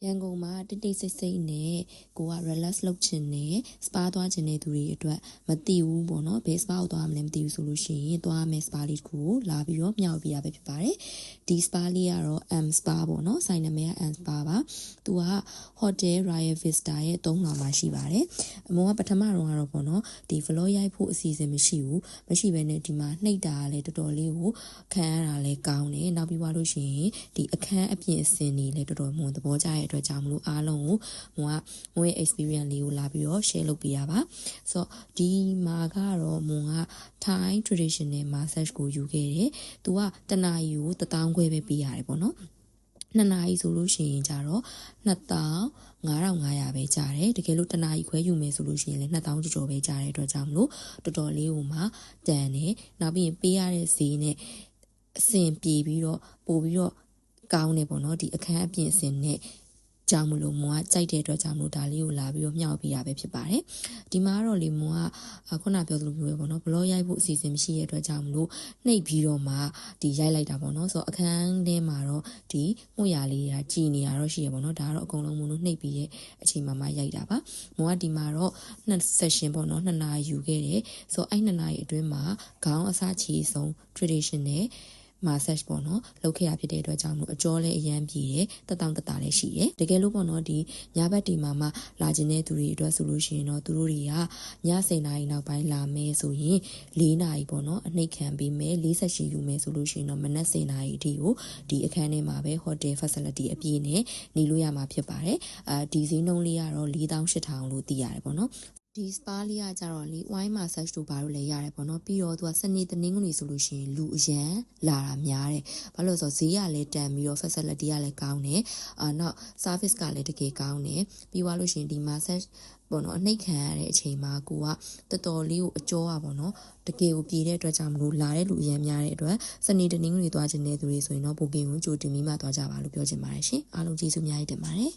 ရန်ကုန်မှာတိတ်တိတ်ဆိတ်ဆိတ်နဲ့ကိုက relax လုပ်ချင်တယ် spa သွားချင်တဲ့သူတွေအတွက်မသိဘူးပေါ့နော်ဘယ် spa ကိုသွားမလဲမသိဘူးဆိုလို့ရှိရင်သွားမယ် spa လေးကိုလာပြီးတော့မျှောက်ပြရပဲဖြစ်ပါတယ်ဒီ spa လေးကတော့ M spa ပေါ့နော်ဆိုင်နာမည်က M spa ပါသူက Hotel Royal Vista ရဲ့3လွှာမှာရှိပါတယ်အမေကပထမတော့ကတော့ပေါ့နော်ဒီ vlog ရိုက်ဖို့အစီအစဉ်မရှိဘဲနဲ့ဒီမှာနှိပ်တာလည်းတော်တော်လေးကိုခံရတာလည်းကောင်းတယ်နောက်ပြီးသွားလို့ရှိရင်ဒီအခန်းအပြင်အစင်တွေလည်းတော်တော်မွန်သဘောကျရဲ့အတွက်ကြောင့်မလို့အားလုံးကိုမွန်ရဲ့ experience လေးကိုလာပြီးတော့ share လုပ်ပေးရပါဆိုတော့ဒီမှာကတော့မွန်က Thai traditional massage ကိုယူခဲ့တယ်သူကတနာရီကို1000ခွဲပဲပေးရတယ်ပေါ့နော်2နာရီဆိုလို့ရှိရင်ကြတော့2500ပဲကြားတယ်တကယ်လို့တနာရီခွဲယူမယ်ဆိုလို့ရှိရင်လည်း2000ကျော်ပဲကြားတဲ့အတွက်ကြောင့်မလို့တော်တော်လေးကိုမှတန်တယ်နောက်ပြီးရင်ပေးရတဲ့ဈေးနဲ့အဆင်ပြေပြီးတော့ပို့ပြီးတော့ကောင်းနေပေါ့နော်ဒီအခန်းအပြင်အစင်နဲ့ကြောင့်မလို့မွန်ကကြိုက်တဲ့အတွက်ကြောင့်မလို့ဒါလေးကိုလာပြီးတော့မျှောက်ပေးရပဲဖြစ်ပါတယ်ဒီမှာတော့လေမွန်ကခုနပြောသလိုမျိုးပဲပေါ့နော်ဘလော့ရိုက်ဖို့အစီအစဉ်မရှိတဲ့အတွက်ကြောင့်မလို့နှိပ်ပြီးတော့မှဒီရိုက်လိုက်တာပေါ့နော်ဆိုတော့အခန်းထဲမှာတော့ဒီမှုရလေးကကြည်နေရတော့ရှိရပေါ့နော်ဒါကတော့အကုန်လုံးမွန်တို့နှိပ်ပြီးရဲ့အချိန်မှာရိုက်တာပါမွန်ကဒီမှာတော့2 session ပေါ့နော်2နာရီယူခဲ့တယ်ဆိုတော့အဲ့2နာရီအတွင်းမှာခေါင်းအစားချေဆုံး traditional massage ပေါ့နော်လုပ်ခဲ့ရဖြစ်တဲ့အတွက်ကြောင့်မို့အကျော်လည်းအရန်ပြည်တယ်တက်တောင့်တက်တာလည်းရှိတယ်တကယ်လို့ပေါ့နော်ဒီညဘက်ဒီမှာမှလာခြင်းတဲ့သူတွေအတွက်ဆိုလို့ရှိရင်တော့သူတို့တွေကည10:00နာရီနောက်ပိုင်းလာမယ်ဆိုရင်4နာရီပေါ့နော်အနှိပ်ခံပေးမယ်48ယူမယ်ဆိုလို့ရှိရင်တော့မနက်10:00နာရီအထိကိုဒီအခန်းထဲမှာပဲ hotel facility အပြည့်နဲ့နေလို့ရမှာဖြစ်ပါတယ်ဒီဈေးနှုန်းလေးကတော့4800လို့သိရတယ်ပေါ့နော်ဒီ spa လေးကကြတော့လေ wine massage တို့ဘာလို့လဲရတယ်ပေါ့နော်ပြီးတော့သူကစနေတနင်္ဂနွေဆိုလို့ရှိရင်လူအရန်လာတာများတယ်ဘာလို့လဲဆိုတော့ဈေးကလည်းတန်ပြီးတော့ facility ကလည်းကောင်းတယ်နောက် service ကလည်းတကယ်ကောင်းတယ်ပြီးသွားလို့ရှိရင်ဒီ massage ပေါ့နော်အနှိပ်ခံရတဲ့အချိန်မှာကိုကတော်တော်လေးကိုအကျော်อ่ะပေါ့နော်တကယ်ကိုပြေတဲ့အတွက်ကြောင့်မလို့လာတဲ့လူအရန်များတဲ့အတွက်စနေတနင်္ဂနွေသွားခြင်းတဲ့သူတွေဆိုရင်တော့ booking ကိုကြိုတင်ပြီးမှသွားကြပါလို့ပြောချင်ပါတယ်ရှင်အားလုံးကျေးဇူးအများကြီးတင်ပါတယ်